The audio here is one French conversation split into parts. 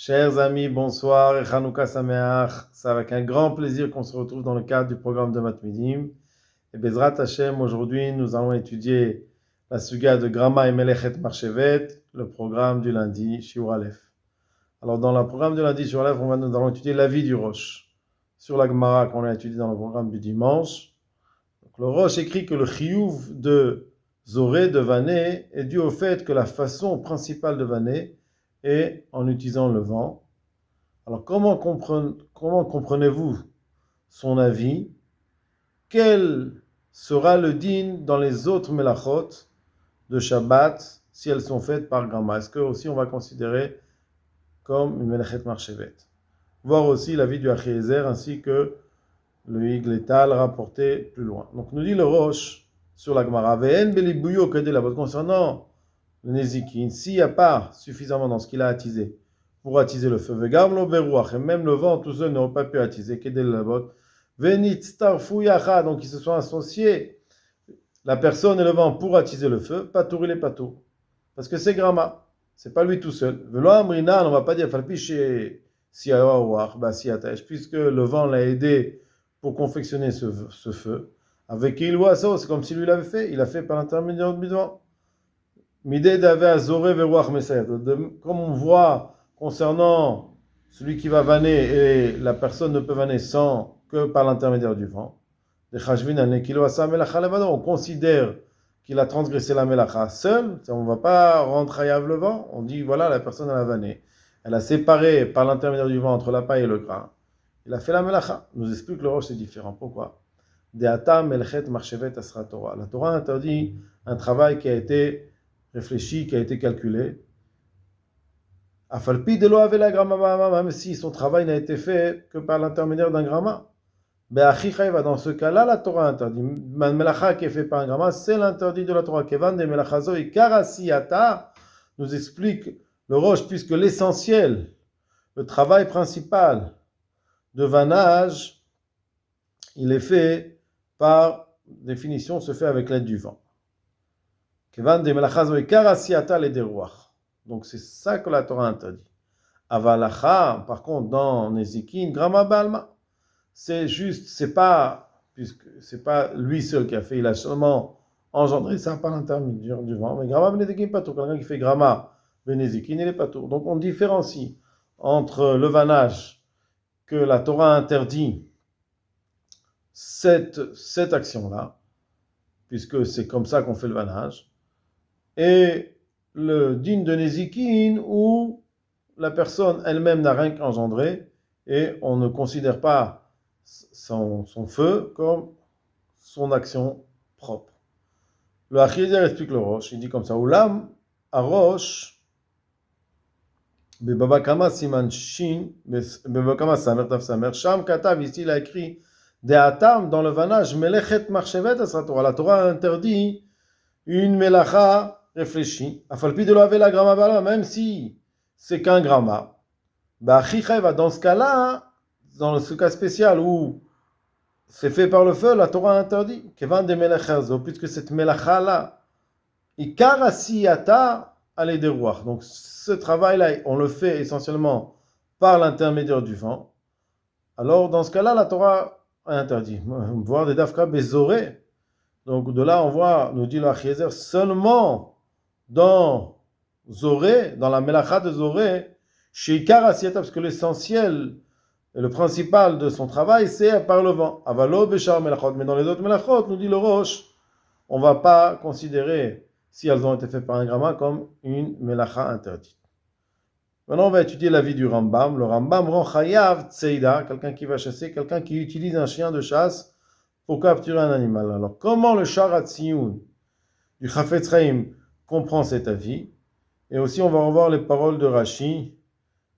Chers amis, bonsoir et Hanouka Sameach. C'est avec un grand plaisir qu'on se retrouve dans le cadre du programme de Matmidim. Et Bezrat Hashem, aujourd'hui, nous allons étudier la suga de Grama et Melechet Marchevet, le programme du lundi, Shiur Aleph. Alors, dans le programme du lundi, Shiur Aleph, nous allons étudier l'avis du Rosh sur la Gemara qu'on a étudié dans le programme du dimanche. Donc, le Rosh écrit que le chiyuv de Zoré, de vanner, est dû au fait que la façon principale de vanner est en utilisant le vent. Alors, comment comprenez-vous son avis? Quel sera le din dans les autres melachot de Shabbat si elles sont faites par Grama? Est-ce que aussi on va considérer comme une melechet marchevet? Voir aussi l'avis du Achiezer ainsi que le Higletal rapporté plus loin. Donc, nous dit le Rosh sur la Gemara, Ve'en belibouyo kedela, concernant le Nezikin, s'il n'y a pas suffisamment dans ce qu'il a attisé pour attiser le feu, Vegam lo beruach, et même le vent tout seul n'aurait pas pu attiser, kedela bot, Venit starfu yacha, donc ils se sont associés, la personne et le vent pour attiser le feu, patour il est patour, parce que c'est Grama, c'est pas lui tout seul. Velo amrina, on va pas dire falpi chez siawach, basiatash, puisque le vent l'a aidé pour confectionner ce feu. Avec Ilwaso, c'est comme si lui l'avait fait, il a fait par l'intermédiaire du vent. Midé d'ave azoré veruach mesayat. Comme on voit concernant celui qui va vanner et la personne ne peut vanner sans que par l'intermédiaire du vent. On considère qu'il a transgressé la melacha seul, on ne va pas rendre hayav le vent, on dit voilà, la personne elle a vanné. Elle a séparé par l'intermédiaire du vent entre la paille et le grain. Il a fait la melacha. Nous explique le Rosh, c'est différent. Pourquoi? De'ata melchet marchevet asra Torah. La Torah interdit un travail qui a été réfléchi, qui a été calculé. Afalpi de lo avela grama, même si son travail n'a été fait que par l'intermédiaire d'un gramma. Dans ce cas-là, la Torah interdit. Man melacha qui est fait par un gramma, c'est l'interdit de la Torah. Kevan de melachazo et karasiata nous explique le Rosh, puisque l'essentiel, le travail principal de vannage, il est fait par définition, se fait avec l'aide du vent. Kevan de melachazo et karasiata les derouach. Donc c'est ça que la Torah interdit. Avalacha, par contre, dans Nezikin, Grama Balma, c'est juste, puisque c'est pas lui seul qui a fait, il a seulement engendré ça par l'intermédiaire du vent. Mais Grama Benezikin pas tout. Quelqu'un qui fait Grama Benezikin, il n'est pas tout. Donc on différencie entre le vannage que la Torah interdit cette action-là, puisque c'est comme ça qu'on fait le vannage, et le din de Nezikin où la personne elle-même n'a rien qu'engendré et on ne considère pas son feu comme son action propre. Le Achiezer explique le Rosh, il dit comme ça, Ulam a Rosh, Bebaba Kama Siman Shin, Bebaba Kama Samer Taf Samer, Sham Katav, ici il a écrit, De Atam, dans le vannage, Melechet Marchevet Asra Torah. La Torah interdit une melacha réfléchie, Afalpi de laver la grama bala, même si c'est qu'un gramma. Dans ce cas-là, dans ce cas spécial où c'est fait par le feu, la Torah interdit. Kevan de melachazo, puisque cette melacha-là, ikarasiyata ale derouach. Donc ce travail-là, on le fait essentiellement par l'intermédiaire du vent. Alors dans ce cas-là, la Torah interdit. Voir des dafka bezoré. Donc de là, on voit, nous dit le Achiezer, seulement dans Zoré, dans la melacha de Zoré, chez Ikarasiyata, parce que l'essentiel et le principal de son travail, c'est par le vent. Avalo beshar melachot. Mais dans les autres melachot, nous dit le Rosh, on ne va pas considérer si elles ont été faites par un gramma comme une melacha interdite. Maintenant, on va étudier la vie du Rambam. Le Rambam rend chayav tseida, quelqu'un qui va chasser, quelqu'un qui utilise un chien de chasse pour capturer un animal. Alors, comment le Sharat Tziyun du Chafetz Chaim comprend cet avis? Et aussi, on va revoir les paroles de Rashi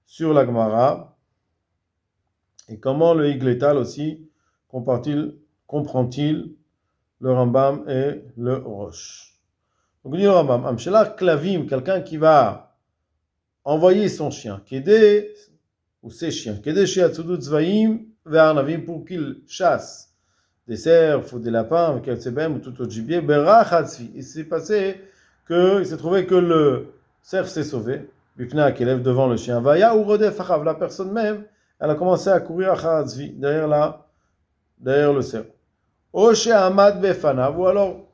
sur la Gemara. Et comment le Higletal aussi comprend-il le Rambam et le Rosh? Donc, il dit le Rambam, Amshelach Klavim, quelqu'un qui va envoyer son chien, Kedé, ou ses chiens, Kedé Shiatsudut Zvaim, Ve'arnavim, pour qu'il chasse des cerfs ou des lapins, ou tout autre gibier, il s'est passé qu'il s'est trouvé que le cerf s'est sauvé, Lupna qui élève devant le chien. Vaya ou Rodef Achav, la personne même, elle a commencé à courir à Tzvi, derrière le cerf. Oshe Ahmad Befanav, ou alors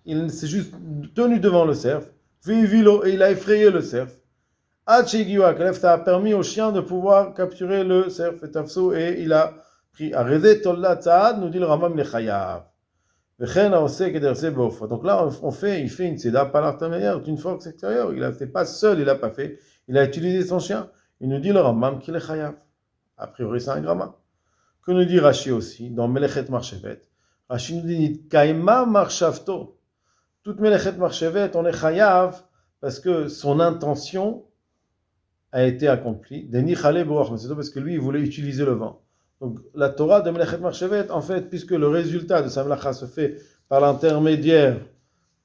il s'est juste tenu devant le cerf, Vivilo, et il a effrayé le cerf. Hachigiwa Kalef, ça a permis au chien de pouvoir capturer le cerf et Tafso, et il a pris. Arrêté Tolda Tzaad, nous dit le Ramam Lechayav. Donc là, il fait une tzeda par l'intermédiaire d'une force extérieure. Il ne fait pas seul, il n'a pas fait. Il a utilisé son chien. Il nous dit le Rambam qu'il est chayav. A priori, c'est un gramma. Que nous dit Rashi aussi, dans Melechet Marchevet. Rashi nous dit Kaima Marchavto. Toute Melechet Marchevet, on est chayav parce que son intention a été accomplie. Deni Chale Boach, c'est parce que lui, il voulait utiliser le vent. Donc, la Torah de Melechet Marchevet, en fait, puisque le résultat de sa melacha se fait par l'intermédiaire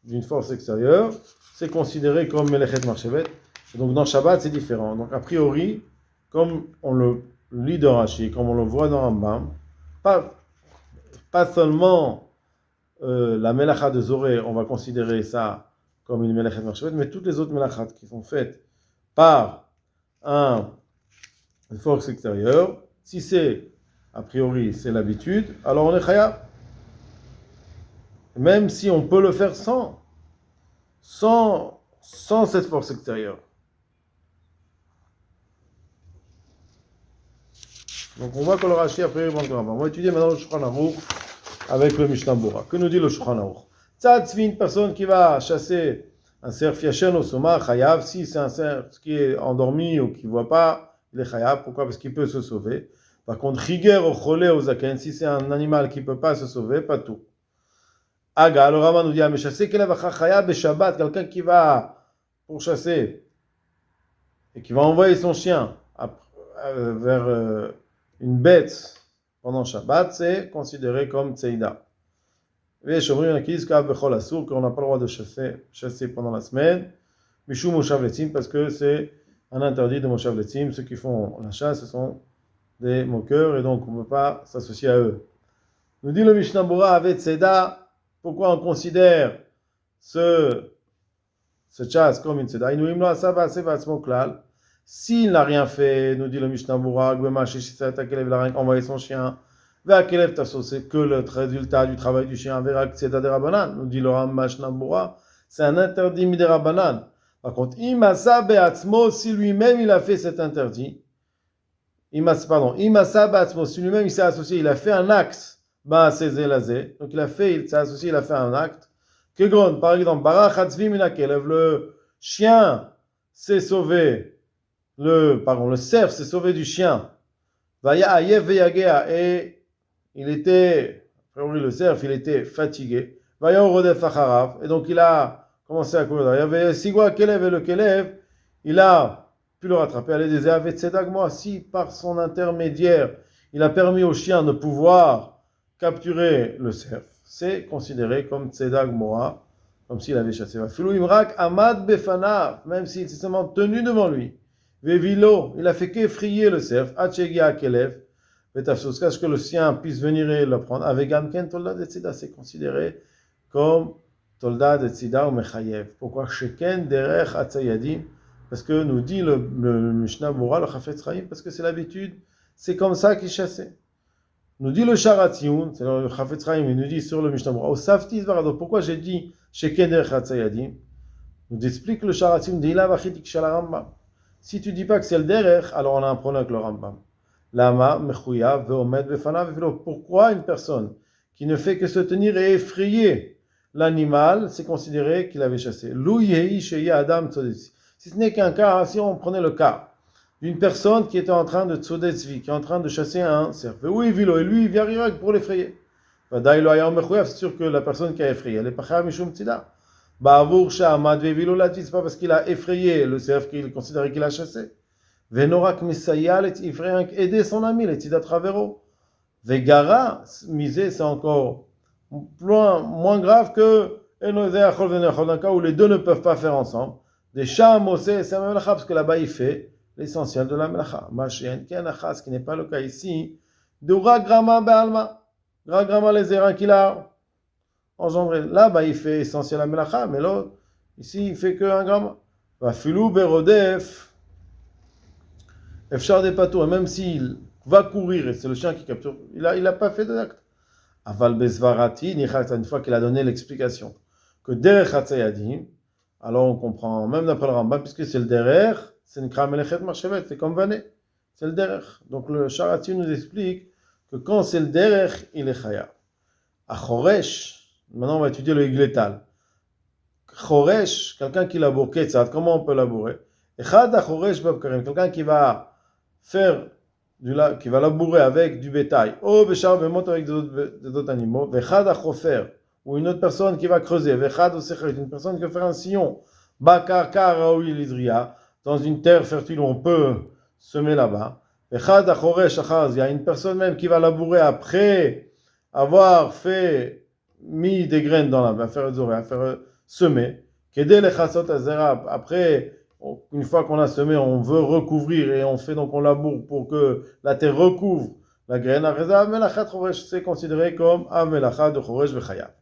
d'une force extérieure, c'est considéré comme Melechet Marchevet. Donc, dans Shabbat, c'est différent. Donc, a priori, comme on le lit dans Rashi, comme on le voit dans Rambam, pas seulement la melacha de Zoré, on va considérer ça comme une Melechet Marchevet, mais toutes les autres melachas qui sont faites par une force extérieure, si c'est a priori, c'est l'habitude, alors on est chayav. Même si on peut le faire sans cette force extérieure. Donc on voit que le Rashi a priori on va étudier maintenant le Shulchan Aruch avec le Mishnah Bora. Que nous dit le Shulchan Aruch? Tzad Tzvi, une personne qui va chasser un cerf yashen au soma, chayav. Si c'est un cerf qui est endormi ou qui ne voit pas, il est chayav. Pourquoi? Parce qu'il peut se sauver. Par contre, Chiger ou Cholé ou Zaken, si c'est un animal qui ne peut pas se sauver, pas tout. Aga, le Rama nous dit, mais chasser Kelev Achachaya Shabbat, quelqu'un qui va pour chasser et qui va envoyer son chien vers une bête pendant Shabbat, c'est considéré comme Tseida. Et Shomri, on a qui disent qu'on n'a pas le droit de chasser pendant la semaine, Mishum Moshav Letzim, parce que c'est un interdit de Moshav Letzim. Ceux qui font la chasse, ce sont des moqueurs, et donc on ne peut pas s'associer à eux. Nous dit le Mishnah Bora avec Tzeda, pourquoi on considère ce chasse comme une Tzeda? S'il n'a rien fait, nous dit le Mishnah Bora, il a envoyé son chien, c'est que le résultat du travail du chien, nous dit le Mishnah Bora, c'est un interdit midérabanan. Par contre, si lui-même il a fait cet interdit, si lui-même il s'est associé, il a fait un acte, donc il s'est associé, il a fait un acte. Par exemple, le chien s'est sauvé, le cerf s'est sauvé du chien, et il était, le cerf, il était fatigué, et donc il a commencé à courir derrière, et le Kelev, il a pu le rattraper. Allez, des avec Tzedag, moi, si par son intermédiaire, il a permis au chien de pouvoir capturer le cerf, c'est considéré comme Tzedag Moa, comme s'il avait chassé. Filou Imrak Amad Befana, même s'il s'est seulement tenu devant lui. Vevilo, il a fait qu'effrayer le cerf. Hachegia Kelev, Betafsos, qu'à ce que le sien puisse venir et le prendre. Avec Gamken Tolda de Tzida, c'est considéré comme Tolda de Tzida ou Mechayev. Pourquoi Sheken Derech Atzayadim? Parce que nous dit le Mishnah Bora, le Chafetz Chaim, parce que c'est l'habitude, c'est comme ça qu'il chassait. Nous dit le Sharatioun, c'est le Chafetz Chaim, il nous dit sur le Mishnah Bora, au Safti Zvarado, pourquoi j'ai dit Sheken Derech Atzayadim? Nous explique le Sharatioun, Deila Vachitik Shalarambam. Si tu dis pas que c'est le Derech, alors on a un problème avec le Rambam. Lama, Mechouya, Veomed, Vefana, Vefilo. Pourquoi une personne qui ne fait que se tenir et effrayer l'animal, c'est considéré qu'il avait chassé? Lou Yehi Sheya Adam Tzodetzi. Si ce n'est qu'un cas, si on prenait le cas d'une personne qui était en train de Tzodetzvi, qui est en train de chasser un cerf, oui, Vilo, et lui, il vient rien pour l'effrayer. C'est sûr que la personne qui a effrayé, elle est pas chayav mishum tzida. Ba'avour sha'amad ve'vilo lati, c'est pas parce qu'il a effrayé le cerf qu'il considérait qu'il a chassé. Ve'norak misayal et il ferait aider son ami, les tzidat travero. Ve'gara, misé, c'est encore moins grave que d'un cas où les deux ne peuvent pas faire ensemble. Des chams, c'est la melacha, parce que là-bas il fait l'essentiel de la melacha. Machien, ce qui n'est pas le cas ici, de ragrama be'alma. Ragrama les erreurs qu'il a engendrés. Là-bas il fait essentiel la melacha, mais l'autre, ici il fait que un gramma. Filou berodef, efshar des patos, même s'il va courir et c'est le chien qui capture, il a pas fait d'acte. Aval bezvarati, une fois qu'il a donné l'explication que derech hatzayadim, alors on comprend, même d'après le Rambam, puisque c'est le derech, c'est une kramelechet marchevet, c'est comme vané, c'est le derech. Donc le Charati nous explique que quand c'est le derech, il est chaya. À Choresh, maintenant on va étudier le igletal. Choresh, quelqu'un qui laboure, Ketzad, comment on peut labourer? Echad à Choresh babkarim, quelqu'un qui va faire qui va labourer avec du bétail, ou béchar bémot avec d'autres animaux, vechad à chofer, ou une autre personne qui va creuser, vechad ou sechet, une personne qui va faire un sillon, bakar karaoui l'idria, dans une terre fertile où on peut semer là-bas, vechad à choresh achaz, il y a une personne même qui va labourer après avoir mis des graines dans la main, faire semer, qu'aider les chassot azera, après, une fois qu'on a semé, on veut recouvrir et on fait donc on laboure pour que la terre recouvre la graine. C'est considéré comme Amelacha de Choresh Vechayav.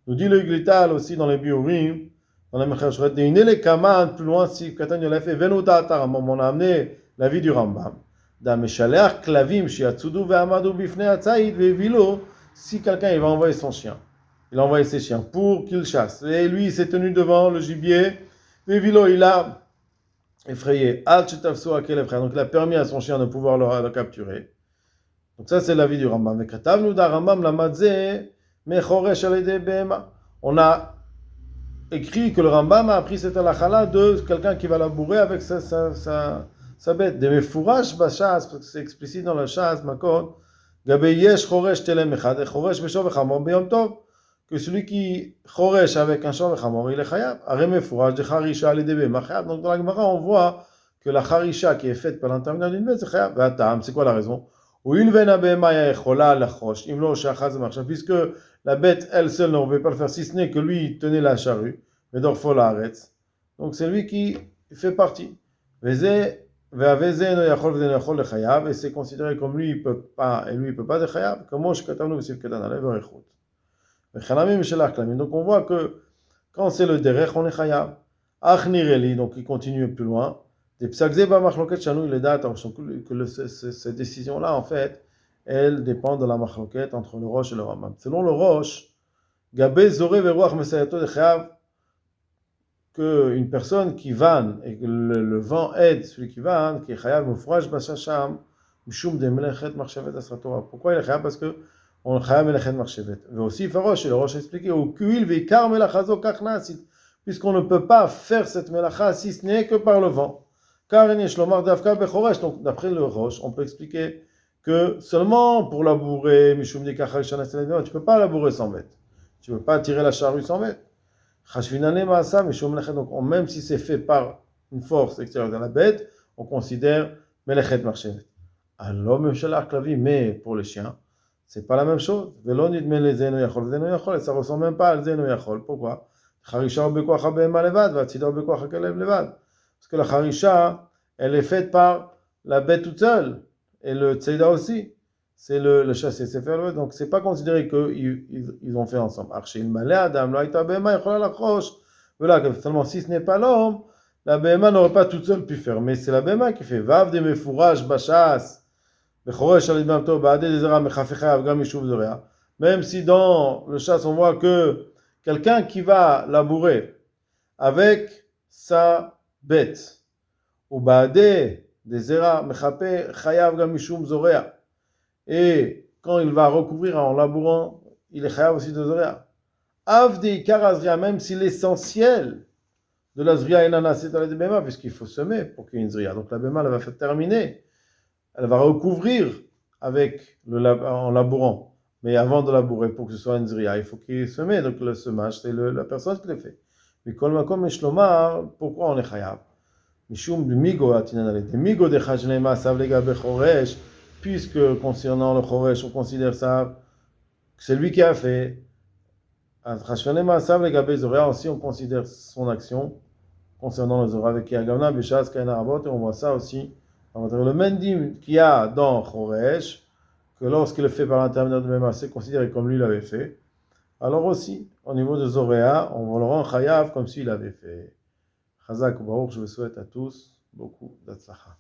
Nous dit le Glital aussi dans les Biurim, dans la Mechashret, les Kaman, plus loin, si Katan Yolef et Venuta Taramam, on a amené la vie du Rambam. Dameshalech Klavim, Shiatsudu, Ve'amadou, Bifne, Atzaïd, Ve'vilo, si quelqu'un il va envoyer son chien, il a envoyé ses chiens pour qu'il chasse. Et lui, il s'est tenu devant le gibier, Ve'vilo, il a effrayé. Donc il a permis à son chien de pouvoir le capturer. Donc ça c'est l'avis du Rambam. On a écrit que le Rambam a appris cette halakha de quelqu'un qui va labourer avec sa bête. Des mefourash bashas, parce que c'est explicite dans la chasse, makot. Gabeyesh choresh telem echad, choresh beshov echamor beyom tov. Que celui qui choresh avec un shov echamor, il est chayav. Arem mefourash de charisha alidé bema chayav. Donc dans la Gemara, on voit que la charisha qui est faite par l'intermédiaire d'une bête, c'est chayav. C'est quoi la raison? Puisque la bête, elle seule, ne pouvait pas le faire, si ce n'est que lui, il tenait la charrue. Mais donc c'est lui qui fait partie. Et c'est considéré comme lui, il peut pas, et lui, il peut pas de chayav. Donc on voit que quand c'est le derech, on est chayav. Donc il continue plus loin. Des psagzeba machloket shanou les dates que cette décision-là, en fait, elle dépend de la machloket entre le roche et le Rambam. Selon le roche, gabé zoré verouach mesayato de chayav, qu'une personne qui vanne et que le vent aide celui qui vanne, qui est chayav mufraj bashasham, mishum de melechet marchevet asratora. Pourquoi il est chayav? Parce que on chayav melechet marchevet. Mais aussi faroche, et le roche a expliqué, au kuil veikar melachazo kachnasit, puisqu'on ne peut pas faire cette melacha si ce n'est que par le vent. Car donc d'après le roche, on peut expliquer que seulement pour labourer, tu ne peux pas labourer sans bête. Tu ne peux pas tirer la charrue sans bête. Donc même si c'est fait par une force extérieure de la bête, on considère melechet marchevet. Alors mais pour les chiens, c'est pas la même chose. Et ça ressemble même pas à zeno yachol. Pourquoi? Parce que la charisha, elle est faite par la bête toute seule. Et le tzeda aussi. C'est le chassé, c'est faire. Donc, c'est pas considéré qu'ils ont fait ensemble. Archil malé adam, l'aïta bema, il la croche. Voilà, seulement si ce n'est pas l'homme, la bema n'aurait pas toute seule pu faire. Mais c'est la bema qui fait. Vav de mefouraj bachas. Même si dans le chasse, on voit que quelqu'un qui va labourer avec sa bête, ou baadé des zera mechape chayav gam mishum zorea, et quand il va recouvrir en labourant, il est chayav aussi de zorea. Avdi karazria, même si l'essentiel de la zria est nana, c'est à la bema, puisqu'il faut semer pour qu'il y ait une zria. Donc la bema, elle va faire terminer, elle va recouvrir en labourant. Mais avant de labourer, pour que ce soit une zria, il faut qu'il y ait semé. Donc le semage, c'est la personne qui le fait. Mais kol makom eshlomar, pourquoi on est chayav? Mishum du migo atinanale, des migo de chajnema sav legabe choresh, puisque concernant le choresh, on considère ça que c'est lui qui a fait. Chajnema sav legabe zorea aussi, on considère son action concernant le zora avec Yagavna bishas kaina rabot, et on voit ça aussi. Le mendim qu'il y a dans choresh, que lorsqu'il le fait par l'intermédiaire de Mema, c'est considéré comme lui l'avait fait. Alors aussi, au niveau de Zoréa, on va le rendre chayav comme s'il avait fait. Chazak ou Baruch, je vous souhaite à tous beaucoup d'Atzlacha.